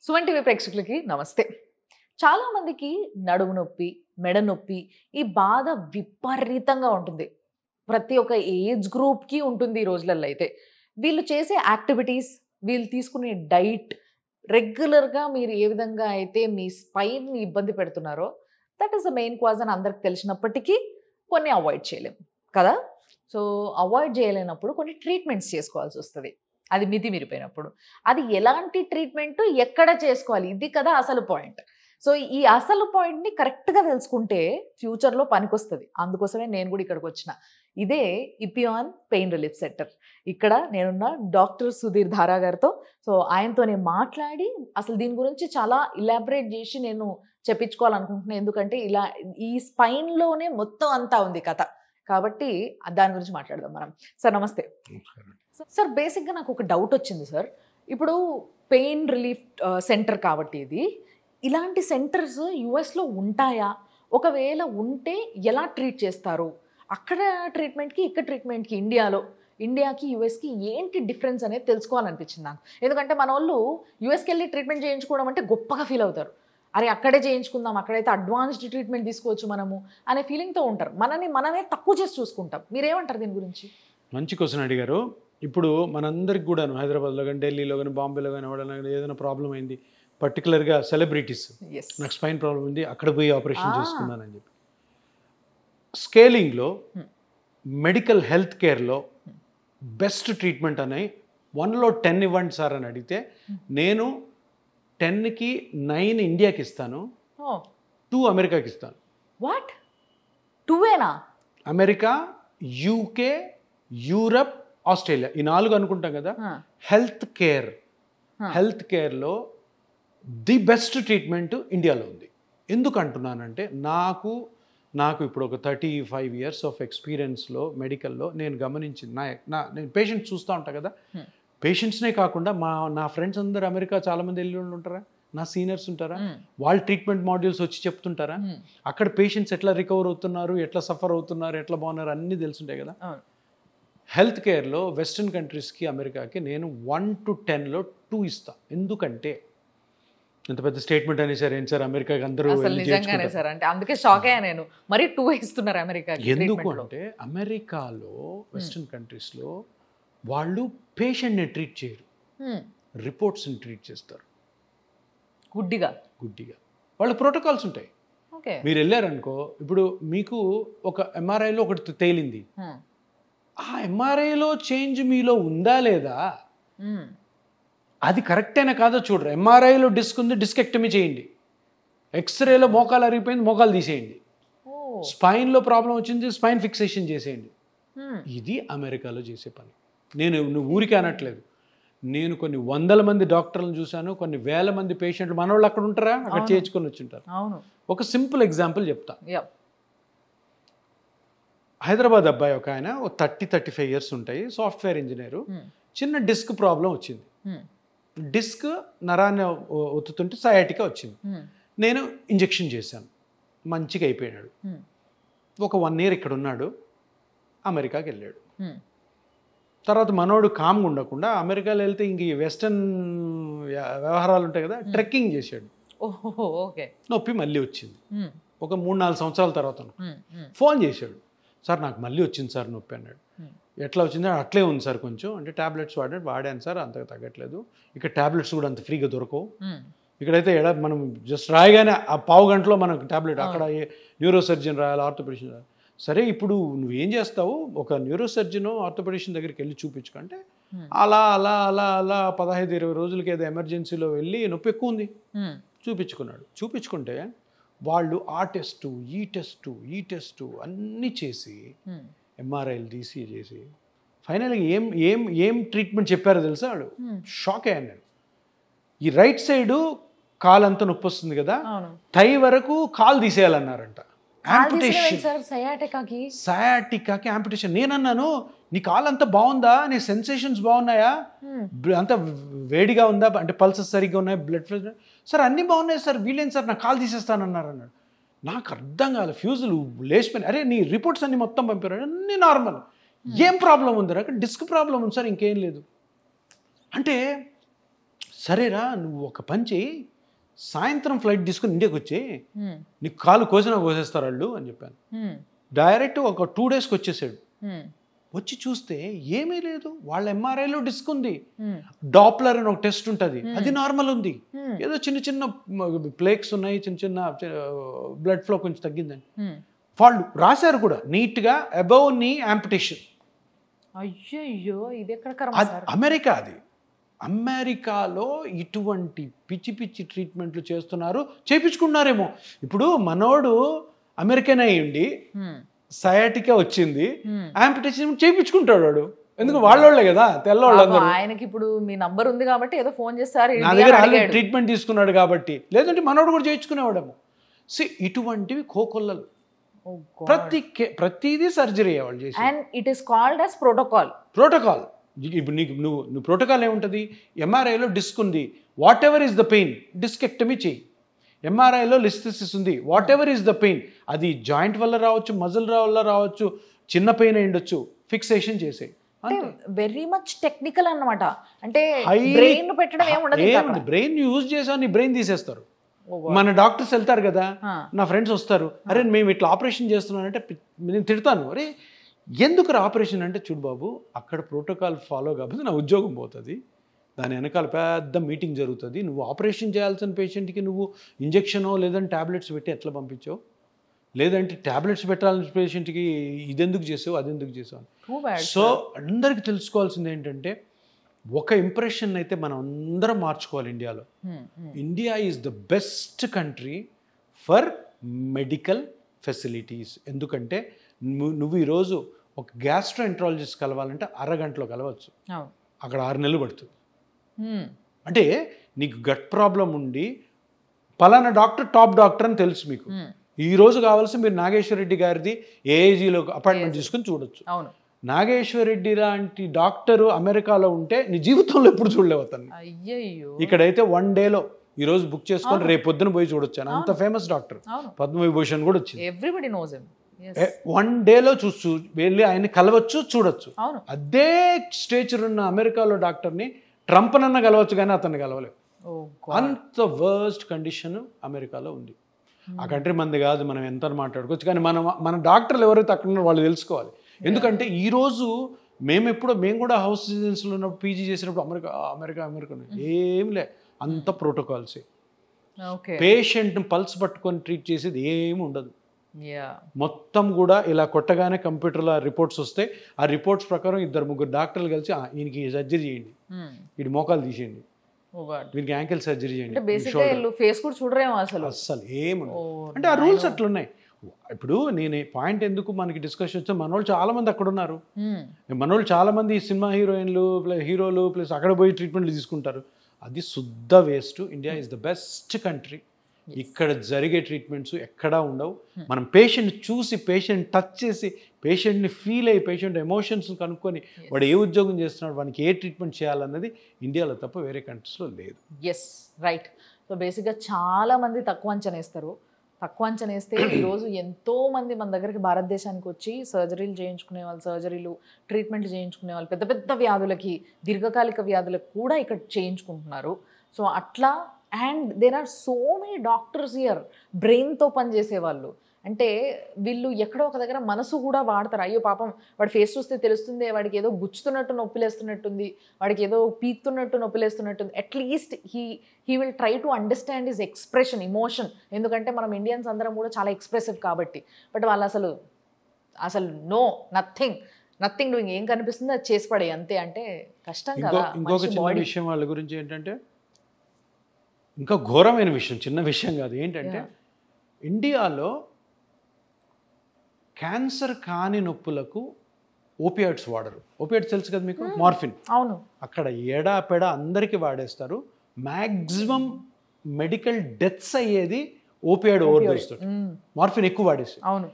Suman TV ప్రేక్షకులకి నమస్తే. చాలా మందికి నడుము నొప్పి, మెడ నొప్పి ఈ బాధ విపరీతంగా ఉంటుంది. ప్రతి ఒక్క ఏజ్ గ్రూప్‌కి ఉంటుంది ఈ రోజులలో అయితే. వీళ్ళు చేసే యాక్టివిటీస్, వీళ్ళు తీసుకునే డైట్, రెగ్యులర్‌గా మీరు ఏ విధంగా అయితే మీ స్పైన్‌ని ఇబ్బంది పెడుతున్నారో that is the main cause అని అందరికి తెలిసినప్పటికీ కొన్ని అవాయిడ్ చేయలేం కదా! సో, అవాయిడ్ చేయలేనప్పుడు కొన్ని ట్రీట్మెంట్స్ చేసుకోవాల్సొస్తది. అది మితిమీరిపోయినప్పుడు. అది ఎలాంటి ట్రీట్మెంటు, ఎక్కడ చేసుకోవాలి? ఇది కదా అసలు పాయింట్. సో, ఈ అసలు పాయింట్‌ని కరెక్ట్‌గా తెలుసుకుంటే ఫ్యూచర్‌లో పనికొస్తది. అందుకోసమే నేను కూడా ఇక్కడికొచ్చిన. ఇదే ఇపియాన్ పెయిన్ రిలీఫ్ సెంటర్. ఇక్కడ నేనున్న డాక్టర్ సుధీర్ ధారా గారితో. సో, ఆయనతోనే మాట్లాడి అసలు దీని గురించి చాలా ఇలాబరేట్ చేసి నేను చెప్పించుకోవాలనుకుంటున్నా. ఎందుకంటే ఇలా ఈ స్పైన్‌లోనే మొత్తం అంతా ఉంది కథ. కాబట్టి దాని గురించి మాట్లాడదాం మనం. సార్ నమస్తే. సార్ బేసిక్‌గా నాకు ఒక డౌట్ వచ్చింది సార్. ఇప్పుడు పెయిన్ రిలీఫ్ సెంటర్ కాబట్టి ఇది. ఇలాంటి సెంటర్స్ యూఎస్‌లో ఉంటాయా? ఒకవేళ ఉంటే ఎలా ట్రీట్ చేస్తారు? అక్కడ ట్రీట్మెంట్‌కి, ఇక్కడ ట్రీట్మెంట్‌కి ఇండియాకి, యూఎస్‌కి ఏంటి డిఫరెన్స్ అనేది తెలుసుకోవాలనిపించింది నాకు. ఎందుకంటే మనోళ్ళు యూఎస్‌కెళ్ళి ట్రీట్మెంట్ చేయించుకోవడం అంటే గొప్పగా ఫీల్ అవుతారు. అరే అక్కడే చేయించుకుందాం, అక్కడైతే అడ్వాన్స్డ్ ట్రీట్మెంట్ తీసుకోవచ్చు మనము అనే ఫీలింగ్‌తో ఉంటారు. మనమే తక్కువ చేసి చూసుకుంటాం. మీరేమంటారు దీని గురించి? మంచి క్వశ్చన్ అడిగారు. ఇప్పుడు మనందరికి కూడాను హైదరాబాద్లో కానీ, ఢిల్లీలో కానీ, బాంబేలో కానీ, ఎవడైనా ఏదైనా ప్రాబ్లం అయింది, పర్టికులర్గా సెలబ్రిటీస్, నాకు స్పైన్ ప్రాబ్లం ఉంది, అక్కడ పోయి ఆపరేషన్ చేసుకున్నానని చెప్పి. స్కేలింగ్లో మెడికల్ హెల్త్ కేర్లో బెస్ట్ ట్రీట్మెంట్ అని 1లో 10 ఇవ్వండి సార్ అని అడిగితే నేను 10కి 9 ఇండియాకి ఇస్తాను, 2 అమెరికాకి ఇస్తాను. వాట్? 2ఏనా? అమెరికా, యూకే, యూరప్, ఆస్ట్రేలియా, ఈ 4 అనుకుంటాం కదా. హెల్త్ కేర్లో ది బెస్ట్ ట్రీట్మెంట్ ఇండియాలో ఉంది. ఎందుకు అంటున్నానంటే నాకు ఇప్పుడు ఒక 35 ఇయర్స్ ఆఫ్ ఎక్స్పీరియన్స్లో మెడికల్లో నేను గమనించింది, నేను పేషెంట్స్ చూస్తూ ఉంటాను కదా. పేషెంట్స్నే కాకుండా నా ఫ్రెండ్స్ అందరూ అమెరికా చాలామంది వెళ్ళి ఉంటారా, నా సీనియర్స్ ఉంటారా, వాళ్ళ ట్రీట్మెంట్ మాడ్యూల్స్ వచ్చి చెప్తుంటారా, అక్కడ పేషెంట్స్ ఎట్లా రికవర్ అవుతున్నారు, ఎట్లా సఫర్ అవుతున్నారు, ఎట్లా బాగున్నారు అన్నీ తెలుసుంటాయి కదా. హెల్త్ కేర్లో వెస్ట్రన్ కంట్రీస్కి, అమెరికాకి నేను 1 to 10లో 2 ఇస్తాను. ఎందుకంటే ఎంత పెద్ద స్టేట్మెంట్ అనేసారు ఏంటి సార్, అమెరికాకి అందరూ నిజంగానే సార్, అంటే అందుకే షాక్ అయ్యా నేను. మరి 2 ఇస్తున్నారు అమెరికాకి. ఎందుకు అంటే అమెరికాలో వెస్ట్రన్ కంట్రీస్లో వాళ్ళు పేషెంట్ని ట్రీట్ చేయరు, రిపోర్ట్స్ని ట్రీట్ చేస్తారు. గుడ్డిగా వాళ్ళ ప్రోటోకాల్స్ ఉంటాయి. మీరు వెళ్ళారనుకో, ఇప్పుడు మీకు ఒక ఎంఆర్ఐలో ఒకటి తేలింది, ఆ ఎంఆర్ఐలో చేంజ్ మీలో ఉందా లేదా, అది కరెక్టేనా కాదో చూడరు. ఎంఆర్ఐలో డిస్క్ ఉంది, డిస్కెక్టమీ చేయండి. ఎక్స్రేలో మోకాలు అరిగిపోయింది, మోకాలు తీసేయండి. స్పైన్లో ప్రాబ్లం వచ్చింది, స్పైన్ ఫిక్సేషన్ చేసేయండి. ఇది అమెరికాలో చేసే పని. నువ్వు ఊరికే అనట్లేదు. నేను కొన్ని 100 మంది డాక్టర్లను చూశాను, కొన్ని 1000 మంది పేషెంట్లు మనోళ్ళు అక్కడ ఉంటారా, అక్కడ చేయించుకొని వచ్చి ఉంటారు. ఒక సింపుల్ ఎగ్జాంపుల్ చెప్తా. హైదరాబాద్ అబ్బాయి ఒక ఆయన 30-35 ఇయర్స్ ఉంటాయి, సాఫ్ట్వేర్ ఇంజనీరు. చిన్న డిస్క్ ప్రాబ్లం వచ్చింది. డిస్క్ నరాన్ని ఒత్తుతుంటే సయాటికా వచ్చింది. నేను ఇంజెక్షన్ చేశాను, మంచిగా అయిపోయినాడు. ఒక 1 ఇయర్ ఇక్కడ ఉన్నాడు, అమెరికాకి వెళ్ళాడు. తర్వాత మనోడు కామ్గా ఉండకుండా అమెరికాలో వెళ్తే ఇంక ఈ వెస్టర్న్ వ్యవహారాలు ఉంటాయి కదా, ట్రెక్కింగ్ చేశాడు. నొప్పి మళ్ళీ వచ్చింది. ఒక 3-4 సంవత్సరాల తర్వాత ఫోన్ చేశాడు, సార్ నాకు మళ్ళీ వచ్చింది సార్ నొప్పి అన్నాడు. ఎట్లా వచ్చిందో అట్లే ఉంది సార్ కొంచెం, అంటే ట్యాబ్లెట్స్ వాడాను సార్, అంతగా తగ్గట్లేదు. ఇక్కడ ట్యాబ్లెట్స్ కూడా అంత ఫ్రీగా దొరకవు. ఇక్కడైతే మనం జస్ట్ రాయగానే ఆ పావు గంటలో మనకు ట్యాబ్లెట్, అక్కడ న్యూరో సర్జన్ రాయాలి, ఆర్థోపెడిషన్ రాయాలి. సరే ఇప్పుడు నువ్వేం చేస్తావు, ఒక న్యూరో సర్జన్ ఆర్థోపెడిషన్ దగ్గరికి వెళ్ళి చూపించుకుంటే అలా 15-20 రోజులకి ఏదో ఎమర్జెన్సీలో వెళ్ళి నొప్పి ఎక్కువ ఉంది చూపించుకున్నాడు. చూపించుకుంటే వాళ్ళు ఆ టెస్టు ఈ టెస్టు అన్నీ చేసి ఎంఆర్ఐలు తీసి చేసి ఫైనల్గా ఏం ట్రీట్మెంట్ చెప్పారో తెలుసా, వాడు షాక్ అయ్యాను నేను. ఈ రైట్ సైడు కాలు అంతా నొప్పి వస్తుంది కదా, థై వరకు కాలు తీసేయాలన్నారంట. సయాటికాకి యాంపిటేషన్. నేనన్నాను, నీ కాలు అంతా బాగుందా, నీ సెన్సేషన్స్ బాగున్నాయా, అంత వేడిగా ఉందా, అంటే పల్సెస్ సరిగ్గా ఉన్నాయి, బ్లడ్ ఫ్లో, సార్ అన్నీ బాగున్నాయి సార్, వీళ్ళేం సార్ నా కాలు తీసేస్తానన్నారు అన్నాడు. నాకు అర్థం కాలేదు, ఫ్యూజులు లేచిపోయినాయి. అరే నీ రిపోర్ట్స్ అన్ని మొత్తం పంపారు, అన్నీ నార్మల్, ఏం ప్రాబ్లం ఉంది, అక్కడ డిస్క్ ప్రాబ్లం ఉంది సార్, ఇంకేం లేదు. అంటే సరేరా నువ్వు ఒక పని చేయి, సాయంత్రం ఫ్లైట్ తీసుకుని ఇండియాకి వచ్చి నీకు కాలు కోసినా కోసేస్తారు వాళ్ళు అని చెప్పాను. డైరెక్ట్ ఒక 2 డేస్కి వచ్చేసాడు. వచ్చి చూస్తే ఏమీ లేదు, వాళ్ళ ఎంఆర్ఐలో డిస్క్ ఉంది, డాప్లర్ అని ఒక టెస్ట్ ఉంటుంది, అది నార్మల్ ఉంది, ఏదో చిన్న చిన్న ప్లేక్స్ ఉన్నాయి, చిన్న చిన్న బ్లడ్ ఫ్లో కొంచెం తగ్గిందని వాళ్ళు రాశారు కూడా నీట్గా, అబౌవ్ నీ యాంపిటేషన్. అయ్యో ఇది ఎక్కడ అమెరికా, అది అమెరికాలో ఇటువంటి పిచ్చి పిచ్చి ట్రీట్మెంట్లు చేస్తున్నారు, చేయించుకున్నారేమో. ఇప్పుడు మనోడు అమెరికన్ అయ్యిండి, సయాటికా వచ్చింది, యాంపిటేషన్ చేయించుకుంటాడు వాడు. ఎందుకు వాళ్ళోళ్ళే కదా, తెల్లవాళ్ళందరూ. ఆయనకి ఇప్పుడు మీ నంబర్ ఉంది కాబట్టి ఏదో ఫోన్ చేస్తారు, నా దగ్గర ఆల్రెడీ ట్రీట్మెంట్ తీసుకున్నాడు కాబట్టి, లేదంటే మనోడు కూడా చేయించుకునేవాడేమో. ఇటువంటివి కోకొల్లలు. ప్రతిదీ సర్జరీ వాళ్ళు చేసి. And it is called as protocol. ఇప్పుడు నువ్వు ప్రోటోకాల్ ఏముంటుంది, ఎంఆర్ఐలో డిస్క్ ఉంది, whatever is the pain discectomy చేయి. ఎంఆర్ఐలో లిస్థెసిస్ ఉంది, whatever is the pain, అది జాయింట్ వల్ల రావచ్చు, మజిల్ వల్ల రావచ్చు, చిన్న పెయిన్ అయి ఉండొచ్చు, ఫిక్సేషన్ చేసేయి. వెరీ మచ్ టెక్నికల్ అన్నమాట. అంటే బ్రెయిన్ పెట్టడం ఏముండదు, బ్రెయిన్ యూజ్ చేసా నీ బ్రెయిన్ తీసేస్తారు. మన డాక్టర్స్ వెళ్తారు కదా, నా ఫ్రెండ్స్ వస్తారు, అరే మేము ఇట్లా ఆపరేషన్ చేస్తున్నానంటే నేను తిడతాను, అరే ఎందుకు ఆపరేషన్ అంటే, చూడు బాబు అక్కడ ప్రోటోకాల్ ఫాలో కాకపోతే నా ఉద్యోగం పోతుంది, దాని వెనకాల పెద్ద మీటింగ్ జరుగుతుంది, నువ్వు ఆపరేషన్ చేయాల్సిన పేషెంట్కి నువ్వు ఇంజెక్షనో లేదంటే ట్యాబ్లెట్స్ పెట్టి ఎట్లా పంపించావు, లేదంటే ట్యాబ్లెట్స్ పెట్టాల్సిన పేషెంట్కి ఇదెందుకు చేసావు అదెందుకు చేసావు. సో అందరికి తెలుసుకోవాల్సింది ఏంటంటే, ఒక ఇంప్రెషన్ అయితే మనం అందరం మార్చుకోవాలి ఇండియాలో. India is the best country for medical facilities. ఎందుకంటే నువ్వు ఈరోజు ఒక గ్యాస్ట్రోఎంట్రాలజిస్ట్ కలవాలంటే అరగంటలో కలవచ్చు, అక్కడ 6 నెలలు పడుతుంది. అంటే నీకు గట్ ప్రాబ్లం ఉండి పలానా డాక్టర్ టాప్ డాక్టర్ అని తెలుసు మీకు, ఈ రోజు కావాల్సి మీరు నాగేశ్వర రెడ్డి గారిది ఏఏజీలో అపాయింట్మెంట్ తీసుకుని చూడొచ్చు. నాగేశ్వర రెడ్డి లాంటి డాక్టర్ అమెరికాలో ఉంటే నీ జీవితంలో ఎప్పుడు చూడలేవు అతన్ని. ఇక్కడైతే 1 డేలో ఈ రోజు బుక్ చేసుకొని రేపు పొద్దున పోయి చూడొచ్చు, అంత ఫేమస్ డాక్టర్, పద్మవిభూషణ్ కూడా వచ్చింది. 1 డేలో వెళ్ళి ఆయన కలవచ్చు, చూడొచ్చు. అదే స్టేచర్ ఉన్న అమెరికాలో డాక్టర్ని ట్రంప్ నన్న కలవచ్చు కానీ అతన్ని కలవలేవు. అంత వర్స్ట్ కండిషన్ అమెరికాలో ఉంది. ఆ కంట్రీ మంది కాదు, మనం ఎంత మాట్లాడుకోవచ్చు, కానీ మన డాక్టర్లు ఎవరైతే అక్కడ ఉన్నారో వాళ్ళు తెలుసుకోవాలి. ఎందుకంటే ఈరోజు మేము కూడా హౌస్ సిజన్స్లో ఉన్నప్పుడు పీజీ చేసినప్పుడు అమెరికా ఏం లే, అంత ప్రోటోకాల్సే. పేషెంట్ని పల్స్ పట్టుకొని ట్రీట్ చేసేది ఏమి ఉండదు. మొత్తం కూడా ఇలా కొట్టగానే కంప్యూటర్లో రిపోర్ట్స్ వస్తాయి, ఆ రిపోర్ట్స్ ప్రకారం 2-3 డాక్టర్లు కలిసి ఈయనకి సర్జరీ చేయండి, వీడి మోకాలు తీసేయండి, వీరికి యాంకిల్ సర్జరీ చేయండి, అస్సలు ఏముండదు. అంటే ఆ రూల్స్ అట్లున్నాయి. ఇప్పుడు నేను పాయింట్ ఎందుకు మనకి డిస్కషన్ వచ్చా, మనోళ్ళు చాలా మంది అక్కడ ఉన్నారు, మనోళ్ళు చాలా మంది సినిమా హీరోలు ప్లస్ అక్కడ పోయి ట్రీట్మెంట్లు తీసుకుంటారు, అది శుద్ధ waste. India is the best country. ఇక్కడ జరిగే ట్రీట్మెంట్స్ ఎక్కడా ఉండవు. మనం పేషెంట్ చూసి, పేషెంట్ టచ్ చేసి, పేషెంట్ని ఫీల్ అయ్యి, పేషెంట్ ఎమోషన్స్ కనుక్కొని వాడు ఏ ఉద్యోగం చేస్తున్నాడు, వానికి ఏ ట్రీట్మెంట్ చేయాలన్నది ఇండియాలో తప్ప వేరే కంట్రీస్లో లేదు. Yes, right. సో బేసిక్గా చాలామంది తక్కువ అంచనా వేస్తే ఈరోజు ఎంతోమంది మన దగ్గరికి భారతదేశానికి వచ్చి సర్జరీలు చేయించుకునే వాళ్ళు, ట్రీట్మెంట్లు చేయించుకునే వాళ్ళు, పెద్ద పెద్ద వ్యాధులకి, దీర్ఘకాలిక వ్యాధులకు కూడా ఇక్కడ చేయించుకుంటున్నారు. సో అట్లా, and there are so many doctors here, బ్రెయిన్తో పనిచేసే వాళ్ళు. అంటే వీళ్ళు ఎక్కడో ఒక దగ్గర మనసు కూడా వాడతారు. అయ్యో పాపం వాడి ఫేస్ చూస్తే తెలుస్తుంది, వాడికి ఏదో గుచ్చుతున్నట్టు నొప్పిలేస్తున్నట్టుంది, వాడికి ఏదో పీక్తున్నట్టు నొప్పిలేస్తున్నట్టుంది. At least he will try to understand his expression, emotion. ఎందుకంటే మనం ఇండియన్స్ అందరం కూడా చాలా ఎక్స్ప్రెసివ్ కాబట్టి. బట్ వాళ్ళు అసలు నథింగ్ డూయింగ్, ఏం కనిపిస్తుందో అది చేసి పడే అంతే. అంటే కష్టం కదా. ఇంకొక చిన్న విషయం వాళ్ళ గురించి ఏంటంటే, ఇంకా ఘోరమైన విషయం, చిన్న విషయం కాదు, ఏంటంటే ఇండియాలో క్యాన్సర్ కాని నొప్పులకు ఓపియాయిడ్స్ వాడరు. ఓపియాయిడ్స్ తెలుసు కదా మీకు, మార్ఫిన్. అవును. అక్కడ ఎడాపెడ అందరికీ వాడేస్తారు. మ్యాక్సిమం మెడికల్ డెత్స్ అయ్యేది ఓపియాయిడ్ ఓవర్ డోస్ తోటి, మార్ఫిన్ ఎక్కువ వాడేసి. అవును.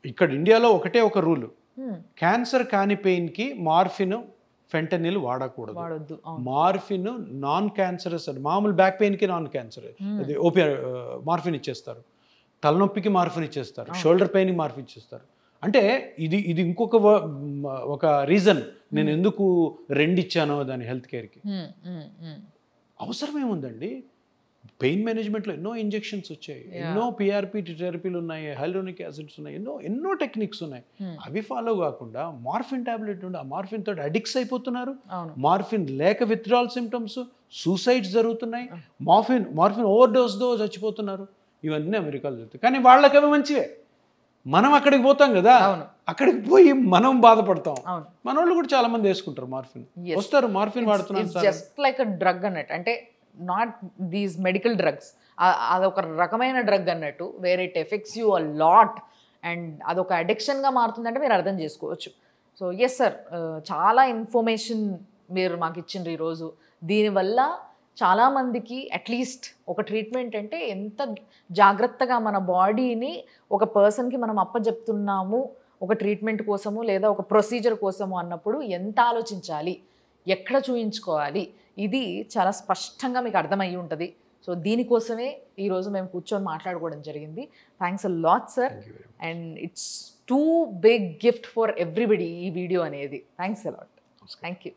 ఇక్కడ ఇండియాలో ఒకటే ఒక రూల్, క్యాన్సర్ కాని పెయిన్కి మార్ఫిన్, ఫెంటనిల్ వాడకూడదు. మార్ఫిన్ నాన్ క్యాన్సరస్, మామూలు బ్యాక్ పెయిన్కి నాన్ క్యాన్సర్ అది మార్ఫిన్ ఇచ్చేస్తారు, తలనొప్పికి మార్ఫిన్ ఇచ్చేస్తారు, షోల్డర్ పెయిన్కి మార్ఫిన్ ఇచ్చేస్తారు. అంటే ఇది ఇంకొక ఒక రీజన్ నేను ఎందుకు 2 ఇచ్చానో దాని హెల్త్ కేర్కి. అవసరం ఏముందండి, పెయిన్ మేనేజ్మెంట్లో ఎన్నో ఇంజెక్షన్స్ వచ్చాయి, ఎన్నో పిఆర్పి థెరపీలు ఉన్నాయి, హైలోనిక్ యాసిడ్స్ ఉన్నాయి, ఎన్నో టెక్నిక్స్ ఉన్నాయి. అవి ఫాలో కాకుండా మార్ఫిన్ టాబ్లెట్ నుండి ఆ మార్ఫిన్ తోటి అడిక్ట్స్ అయిపోతున్నారు. మార్ఫిన్ లేక విత్డ్రాల్ సిమ్టమ్స్, సూసైడ్స్ జరుగుతున్నాయి, మార్ఫిన్ ఓవర్ డోస్తో చచ్చిపోతున్నారు. ఇవన్నీ అమెరికాలో జరుగుతాయి. కానీ వాళ్ళకి అవి మంచివే. మనం అక్కడికి పోతాం కదా, అక్కడికి పోయి మనం బాధపడతాం. మన వాళ్ళు కూడా చాలా మంది వేసుకుంటారు మార్ఫిన్, వస్తారు మార్ఫిన్ వాడుతున్నారు. జస్ట్ లైక్ డ్రగ్ అన్నట్టు, అంటే నాట్ దీస్ మెడికల్ డ్రగ్స్, అదొక రకమైన డ్రగ్ అన్నట్టు, where it effects you a lot and అదొక అడిక్షన్గా మారుతుందంటే మీరు అర్థం చేసుకోవచ్చు. సో ఎస్ సార్, చాలా ఇన్ఫర్మేషన్ మీరు మాకు ఇచ్చిండ్రు ఈరోజు. దీనివల్ల చాలామందికి అట్లీస్ట్ ఒక ట్రీట్మెంట్ అంటే ఎంత జాగ్రత్తగా మన బాడీని ఒక పర్సన్కి మనం అప్పచెప్తున్నాము ఒక ట్రీట్మెంట్ కోసము లేదా ఒక ప్రొసీజర్ కోసము అన్నప్పుడు ఎంత ఆలోచించాలి, ఎక్కడ చూయించుకోవాలి, ఇది చాలా స్పష్టంగా మీకు అర్థమయ్యి ఉంటుంది. సో దీనికోసమే ఈరోజు మేము కూర్చొని మాట్లాడుకోవడం జరిగింది. Thanks a lot sir, and it's too big gift for everybody ఈ వీడియో అనేది. Thanks a lot. Thank you.